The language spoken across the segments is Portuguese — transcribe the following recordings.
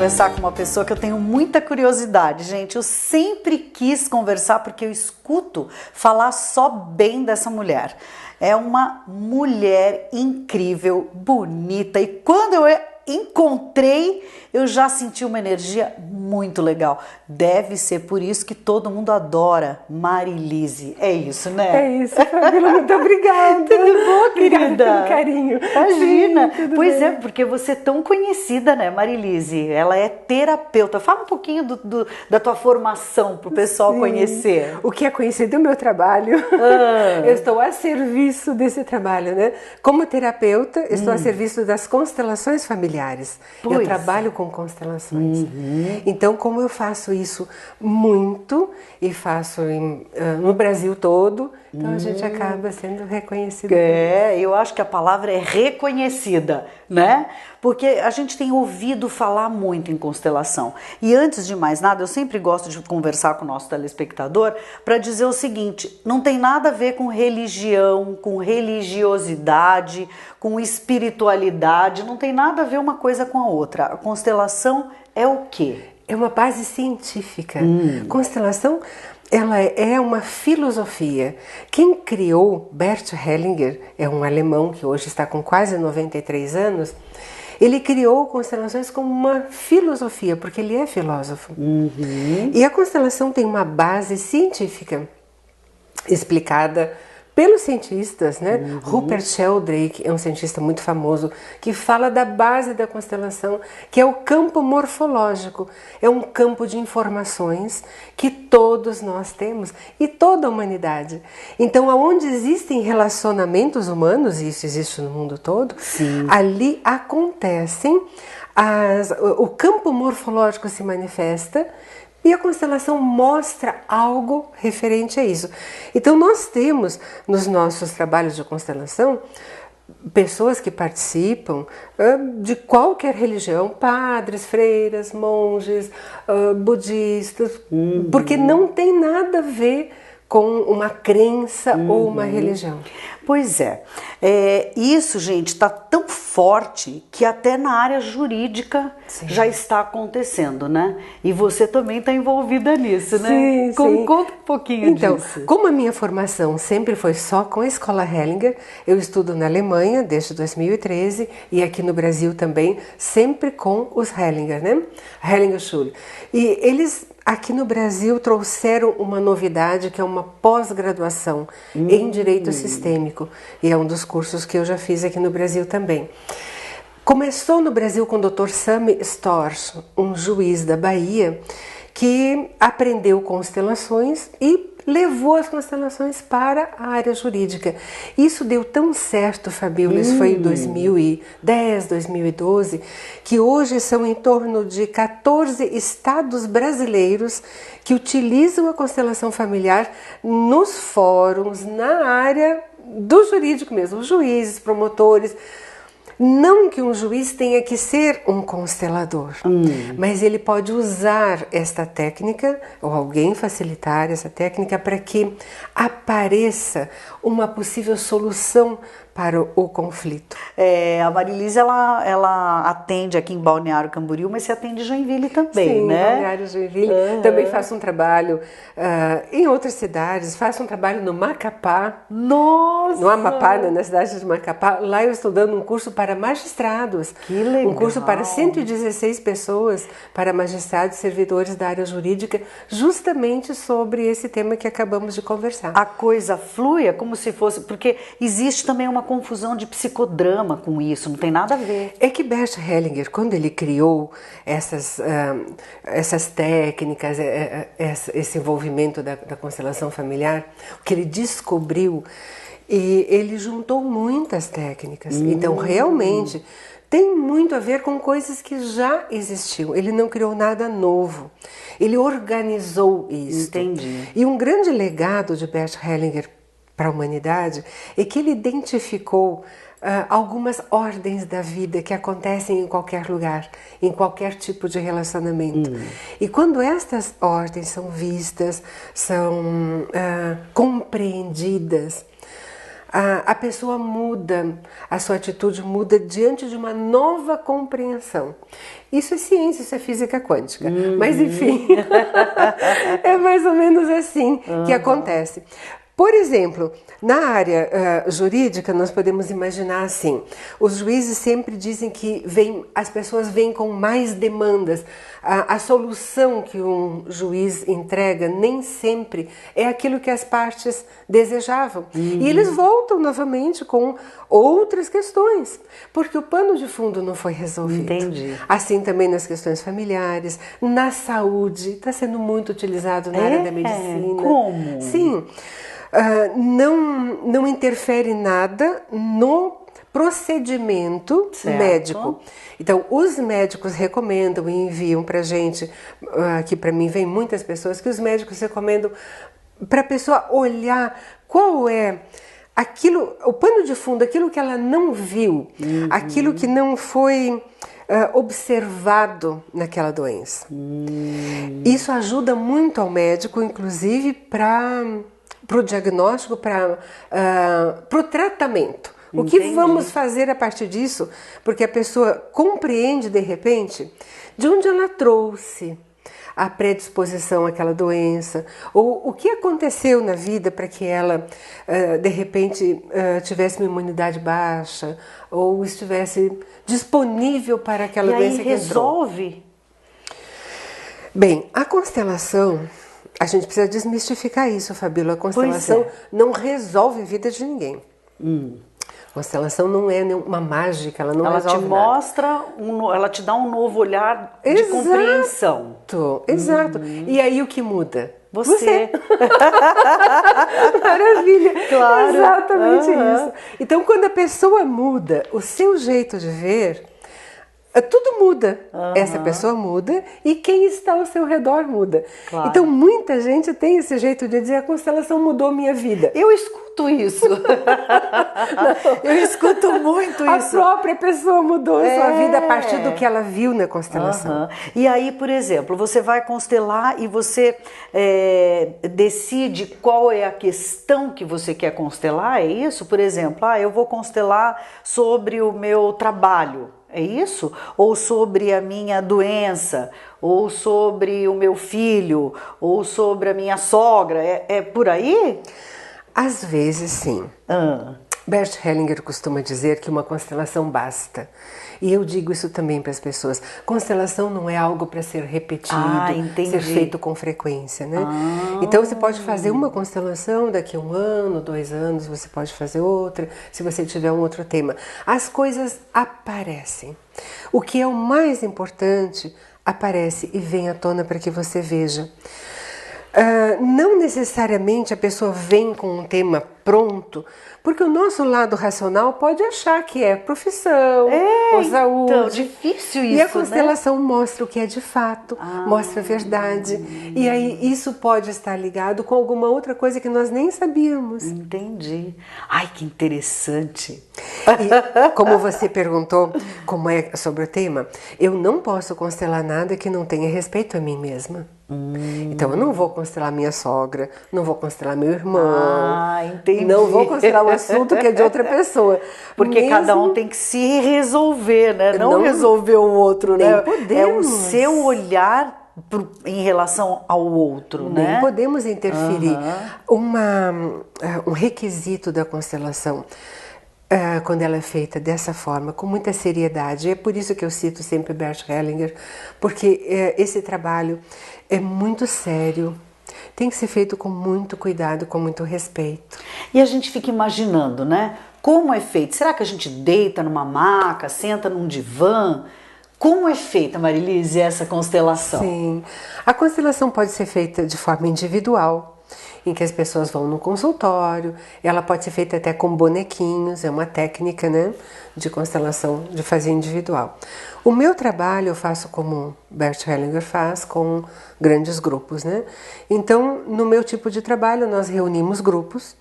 conversar com uma pessoa que eu tenho muita curiosidade, gente. Eu sempre quis conversar porque eu escuto falar só bem dessa mulher. É uma mulher incrível, bonita, e quando eu encontrei, eu já senti uma energia muito legal. Deve ser por isso que todo mundo adora Marilise. É isso, né? É isso, Fabíola, muito obrigada. Tudo bom, querida? Obrigada pelo carinho. Imagina. Sim, Pois bem. é, porque você é tão conhecida, né, Marilise? Ela é terapeuta. Fala um pouquinho da tua formação para o pessoal conhecer. O que é conhecido é o meu trabalho. Eu estou a serviço desse trabalho, né? Como terapeuta, estou a serviço das constelações familiares. Eu trabalho com constelações. Então, como eu faço isso muito e faço no Brasil todo, então a gente acaba sendo reconhecido. É, eu acho que a palavra é reconhecida, né? Porque a gente tem ouvido falar muito em constelação. E antes de mais nada, eu sempre gosto de conversar com o nosso telespectador para dizer o seguinte: não tem nada a ver com religião, com religiosidade, com espiritualidade, não tem nada a ver uma coisa com a outra. A constelação é o quê? É uma base científica. Constelação, ela é uma filosofia. Quem criou, Bert Hellinger, é um alemão que hoje está com quase 93 anos, ele criou constelações como uma filosofia, porque ele é filósofo. E a constelação tem uma base científica explicada pelos cientistas, né? Rupert Sheldrake é um cientista muito famoso que fala da base da constelação, que é o campo morfológico. É um campo de informações que todos nós temos e toda a humanidade. Então, aonde existem relacionamentos humanos, e isso existe no mundo todo, ali acontecem, o campo morfológico se manifesta. E a constelação mostra algo referente a isso. Então nós temos nos nossos trabalhos de constelação pessoas que participam de qualquer religião, padres, freiras, monges, budistas, porque não tem nada a ver com uma crença ou uma religião. Pois é, isso, gente, está tão forte que até na área jurídica já está acontecendo, né? E você também está envolvida nisso, né? Sim. Conta um pouquinho disso. Então, como a minha formação sempre foi só com a Escola Hellinger, eu estudo na Alemanha desde 2013 e aqui no Brasil também, sempre com os Hellinger, né? Hellinger Schule. E eles aqui no Brasil trouxeram uma novidade que é uma pós-graduação em Direito Sistêmico. E é um dos cursos que eu já fiz aqui no Brasil também. Começou no Brasil com o Dr. Sami Storch, um juiz da Bahia, que aprendeu constelações e levou as constelações para a área jurídica. Isso deu tão certo, Fabíola, isso foi em 2010, 2012, que hoje são em torno de 14 estados brasileiros que utilizam a constelação familiar nos fóruns, na área do jurídico mesmo, juízes, promotores. Não que um juiz tenha que ser um constelador, mas ele pode usar esta técnica, ou alguém facilitar essa técnica, para que apareça uma possível solução para o conflito. A Marilise, ela atende aqui em Balneário Camboriú, mas você atende em Joinville também, Sim, né? Sim, Balneário Joinville. Também faço um trabalho em outras cidades, faço um trabalho no Macapá. Nossa! No Amapá, na cidade de Macapá. Lá eu estou dando um curso para magistrados. Que legal! Um curso para 116 pessoas, para magistrados e servidores da área jurídica, justamente sobre esse tema que acabamos de conversar. A coisa flui, é como se fosse... Porque existe também uma confusão de psicodrama com isso, não tem nada a ver. É que Bert Hellinger, quando ele criou essas técnicas, esse envolvimento da constelação familiar, o que ele descobriu, e ele juntou muitas técnicas. Então, realmente, tem muito a ver com coisas que já existiam. Ele não criou nada novo. Ele organizou isso. Entendi. E um grande legado de Bert Hellinger para a humanidade é que ele identificou algumas ordens da vida que acontecem em qualquer lugar, em qualquer tipo de relacionamento. E quando estas ordens são vistas, são compreendidas, a pessoa muda, a sua atitude muda diante de uma nova compreensão. Isso é ciência, isso é física quântica. Mas enfim, é mais ou menos assim que acontece. Por exemplo, na área jurídica, nós podemos imaginar assim, os juízes sempre dizem que as pessoas vêm com mais demandas. A solução que um juiz entrega nem sempre é aquilo que as partes desejavam. E eles voltam novamente com outras questões, porque o pano de fundo não foi resolvido. Entendi. Assim também nas questões familiares, na saúde, está sendo muito utilizado na área da medicina. Como? Sim. Não interfere nada no procedimento médico. Então, os médicos recomendam e enviam para a gente, aqui para mim vem muitas pessoas, que os médicos recomendam para a pessoa olhar qual é aquilo, o pano de fundo, aquilo que ela não viu, aquilo que não foi observado naquela doença. Isso ajuda muito ao médico, inclusive para o diagnóstico, para o tratamento. O que vamos fazer a partir disso? Porque a pessoa compreende de repente de onde ela trouxe a predisposição àquela doença, ou o que aconteceu na vida para que ela de repente tivesse uma imunidade baixa, ou estivesse disponível para aquela doença que resolve? Bem, a constelação, a gente precisa desmistificar isso, Fabíola. A constelação não resolve a vida de ninguém. A constelação não é uma mágica, ela não resolve nada. Ela te mostra, ela te dá um novo olhar de compreensão. Exato. E aí o que muda? Você. Maravilha. Claro. Exatamente isso. Então, quando a pessoa muda o seu jeito de ver, tudo muda. Essa pessoa muda e quem está ao seu redor muda. Claro. Então, muita gente tem esse jeito de dizer: a constelação mudou minha vida. Eu escuto isso. Eu escuto muito isso. A própria pessoa mudou a sua vida a partir do que ela viu na constelação. E aí, por exemplo, você vai constelar e você decide qual é a questão que você quer constelar, é isso? Por exemplo, eu vou constelar sobre o meu trabalho. É isso? Ou sobre a minha doença, ou sobre o meu filho, ou sobre a minha sogra, é por aí? Às vezes sim. Bert Hellinger costuma dizer que uma constelação basta. E eu digo isso também para as pessoas. Constelação não é algo para ser repetido, ser feito com frequência, né? Então você pode fazer uma constelação, daqui a 1 ano, 2 anos, você pode fazer outra, se você tiver um outro tema. As coisas aparecem. O que é o mais importante aparece e vem à tona para que você veja. Não necessariamente a pessoa vem com um tema pronto, porque o nosso lado racional pode achar que é profissão, ou saúde. Então, difícil isso, e a constelação mostra o que é de fato, mostra a verdade. E aí isso pode estar ligado com alguma outra coisa que nós nem sabíamos. Entendi. Ai, que interessante. E, como você perguntou como é sobre o tema, eu não posso constelar nada que não tenha respeito a mim mesma. Então eu não vou constelar minha sogra, não vou constelar meu irmão, entendi. Não vou constelar um assunto que é de outra pessoa. Porque cada um tem que se resolver, né? Não resolver o outro, né? É o seu olhar em relação ao outro, né? Nem podemos interferir. Um requisito da constelação, quando ela é feita dessa forma, com muita seriedade, é por isso que eu cito sempre Bert Hellinger, porque esse trabalho é muito sério, tem que ser feito com muito cuidado, com muito respeito. E a gente fica imaginando, né? Como é feito? Será que a gente deita numa maca, senta num divã? Como é feita, Marilise, essa constelação? Sim, a constelação pode ser feita de forma individual, em que as pessoas vão no consultório. Ela pode ser feita até com bonequinhos, é uma técnica, né, de constelação, de fazer individual. O meu trabalho eu faço como Bert Hellinger faz, com grandes grupos, né? Então, no meu tipo de trabalho, nós reunimos grupos,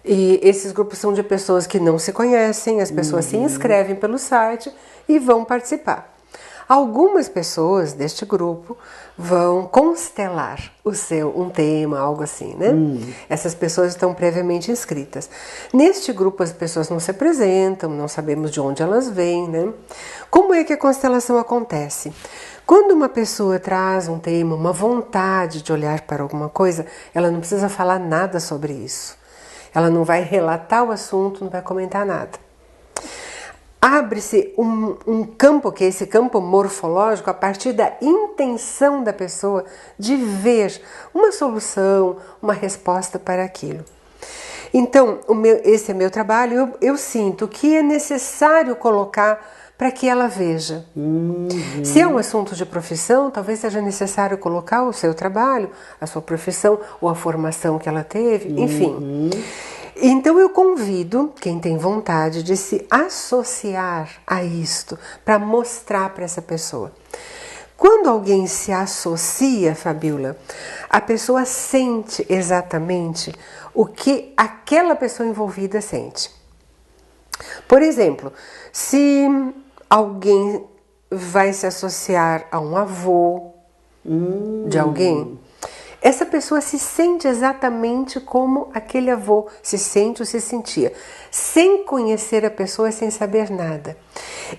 e esses grupos são de pessoas que não se conhecem, as pessoas se inscrevem pelo site e vão participar. Algumas pessoas deste grupo vão constelar um tema, algo assim, né? Essas pessoas estão previamente inscritas. Neste grupo as pessoas não se apresentam, não sabemos de onde elas vêm, né? Como é que a constelação acontece? Quando uma pessoa traz um tema, uma vontade de olhar para alguma coisa, ela não precisa falar nada sobre isso. Ela não vai relatar o assunto, não vai comentar nada. Abre-se um campo, que é esse campo morfológico, a partir da intenção da pessoa de ver uma solução, uma resposta para aquilo. Então, esse é meu trabalho, eu sinto que é necessário colocar para que ela veja. Se é um assunto de profissão, talvez seja necessário colocar o seu trabalho, a sua profissão ou a formação que ela teve, enfim. Então eu convido quem tem vontade de se associar a isto, para mostrar para essa pessoa. Quando alguém se associa, Fabiola, a pessoa sente exatamente o que aquela pessoa envolvida sente. Por exemplo, se alguém vai se associar a um avô de alguém, essa pessoa se sente exatamente como aquele avô se sente ou se sentia, sem conhecer a pessoa, sem saber nada.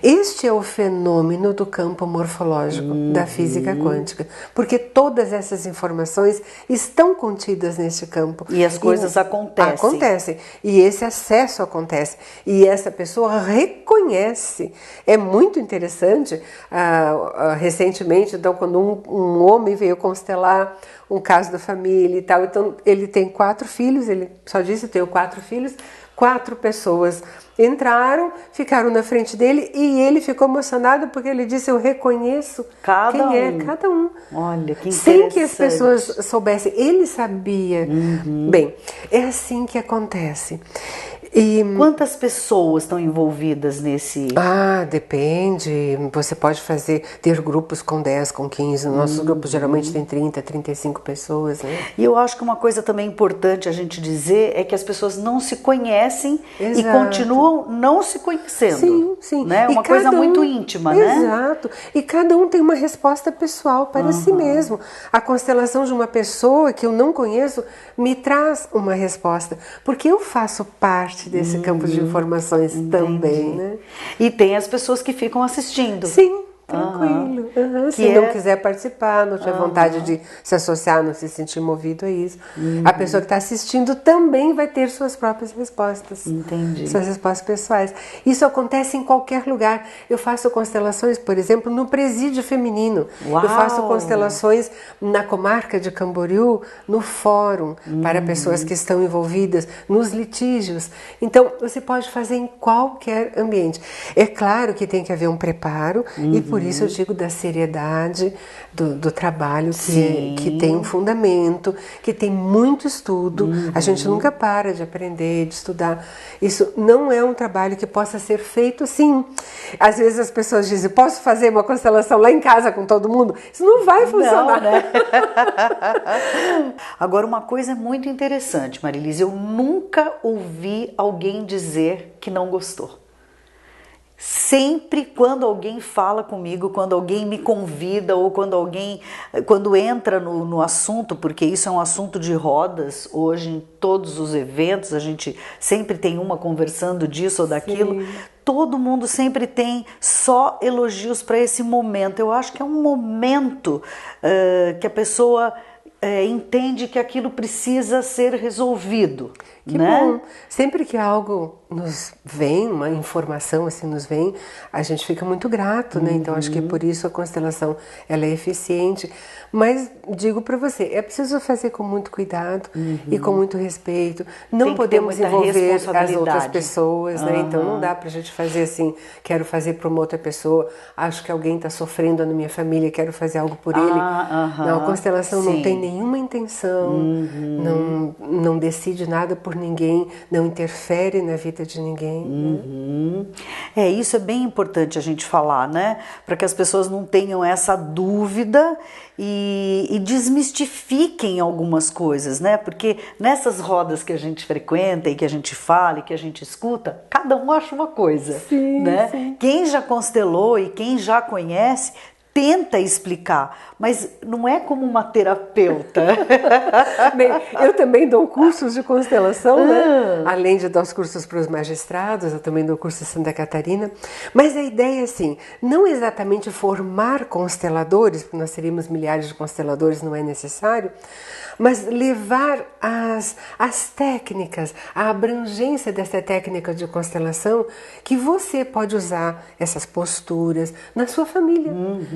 Este é o fenômeno do campo morfológico da física quântica, porque todas essas informações estão contidas neste campo. E as coisas acontecem. Acontecem. E esse acesso acontece. E essa pessoa reconhece. É muito interessante. Recentemente, então, quando um homem veio constelar um caso da família e tal, então ele tem 4 filhos, ele só disse: eu tenho 4 filhos. 4 pessoas entraram, ficaram na frente dele e ele ficou emocionado porque ele disse: eu reconheço quem é cada um. Olha, que interessante. Sem que as pessoas soubessem, ele sabia. Bem, é assim que acontece. E quantas pessoas estão envolvidas nesse... Depende. Você pode ter grupos com 10, com 15. Nossos grupos geralmente tem 30, 35 pessoas, né? E eu acho que uma coisa também importante a gente dizer é que as pessoas não se conhecem. Exato. E continuam não se conhecendo. Sim, sim. Né? Uma coisa muito íntima, né? Exato. E cada um tem uma resposta pessoal para si mesmo. A constelação de uma pessoa que eu não conheço me traz uma resposta, porque eu faço parte desse campo de informações também, né? E tem as pessoas que ficam assistindo. Sim, tranquilo. Se não quiser participar, não tiver vontade de se associar, não se sentir movido a isso. A pessoa que está assistindo também vai ter suas próprias respostas. Entendi. Suas respostas pessoais. Isso acontece em qualquer lugar. Eu faço constelações, por exemplo, no presídio feminino. Uau. Eu faço constelações na comarca de Camboriú, no fórum, para pessoas que estão envolvidas nos litígios. Então, você pode fazer em qualquer ambiente. É claro que tem que haver um preparo, e por isso eu digo da seriedade do trabalho, que tem um fundamento, que tem muito estudo. A gente nunca para de aprender, de estudar. Isso não é um trabalho que possa ser feito assim. Às vezes as pessoas dizem: posso fazer uma constelação lá em casa com todo mundo? Isso não vai funcionar. Não, né? Agora, uma coisa muito interessante, Marilise, eu nunca ouvi alguém dizer que não gostou. Sempre quando alguém fala comigo, quando alguém me convida ou quando entra no assunto, porque isso é um assunto de rodas, hoje em todos os eventos a gente sempre tem uma conversando disso ou daquilo, todo mundo sempre tem só elogios para esse momento. Eu acho que é um momento que a pessoa entende que aquilo precisa ser resolvido. Que né? bom. Sempre que algo nos vem, uma informação assim nos vem, a gente fica muito grato, né? Então acho que por isso a constelação ela é eficiente. Mas digo para você, é preciso fazer com muito cuidado e com muito respeito. Não podemos envolver as outras pessoas, né? Então não dá pra gente fazer assim, quero fazer para uma outra pessoa, acho que alguém está sofrendo na minha família, quero fazer algo por ele. Não, a constelação não tem nenhuma intenção, não decide nada por por ninguém, não interfere na vida de ninguém. Isso é bem importante a gente falar, né? Para que as pessoas não tenham essa dúvida e desmistifiquem algumas coisas, né? Porque nessas rodas que a gente frequenta e que a gente fala e que a gente escuta, cada um acha uma coisa, né? Sim. Quem já constelou e quem já conhece tenta explicar, mas não é como uma terapeuta. Bem, eu também dou cursos de constelação, né? Além de dar os cursos para os magistrados, eu também dou curso em Santa Catarina. Mas a ideia é assim, não exatamente formar consteladores, porque nós teríamos milhares de consteladores, não é necessário, mas levar as técnicas, a abrangência dessa técnica de constelação, que você pode usar essas posturas na sua família,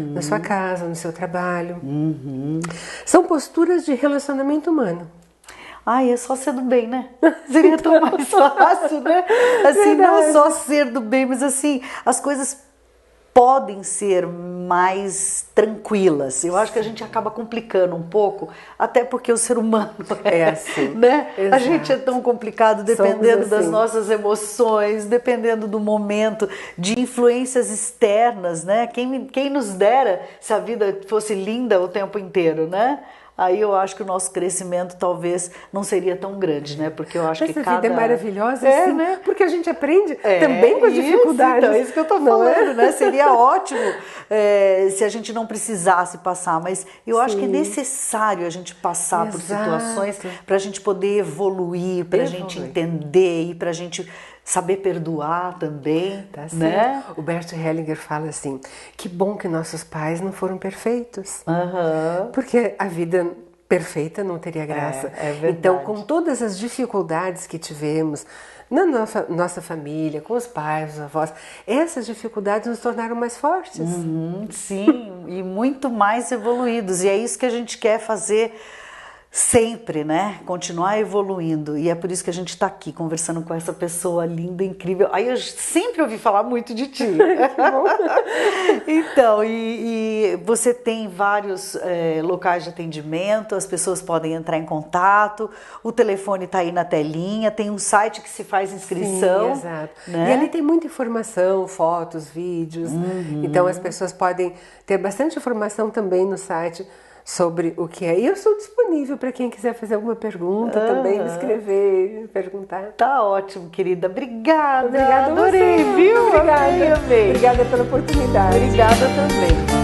na sua casa, no seu trabalho. São posturas de relacionamento humano. Ai, é só ser do bem, né? Seria tão mais fácil, né? Assim, não só ser do bem, mas assim, as coisas podem ser mais tranquilas. Eu acho que a gente acaba complicando um pouco, até porque o ser humano é assim, né? Exato. A gente é tão complicado dependendo assim. das nossas emoções, dependendo do momento, de influências externas, né? Quem nos dera se a vida fosse linda o tempo inteiro, né? Aí eu acho que o nosso crescimento talvez não seria tão grande, né? Porque eu acho que essa vida é maravilhosa, sim, né? Porque a gente aprende também com as dificuldades. Então, é isso que eu tô falando, né? Seria ótimo se a gente não precisasse passar, mas eu acho que é necessário a gente passar por situações para a gente poder evoluir, para a gente entender e para a gente saber perdoar também, né? O Bert Hellinger fala assim, que bom que nossos pais não foram perfeitos, porque a vida perfeita não teria graça. É verdade. Então, com todas as dificuldades que tivemos na nossa família, com os pais, os avós, essas dificuldades nos tornaram mais fortes. Sim, e muito mais evoluídos. E é isso que a gente quer fazer sempre, né? Continuar evoluindo. E é por isso que a gente está aqui conversando com essa pessoa linda, incrível. Aí eu sempre ouvi falar muito de ti. Então, e você tem vários locais de atendimento, as pessoas podem entrar em contato, o telefone está aí na telinha, tem um site que se faz inscrição. Sim, exato. Né? E ali tem muita informação, fotos, vídeos. Então as pessoas podem ter bastante informação também no site sobre o que é. E eu sou disponível para quem quiser fazer alguma pergunta também, me escrever, perguntar. Tá ótimo, querida. Obrigada. Obrigada, adorei, você. Viu? Obrigada. Amei. Obrigada pela oportunidade. Obrigada também.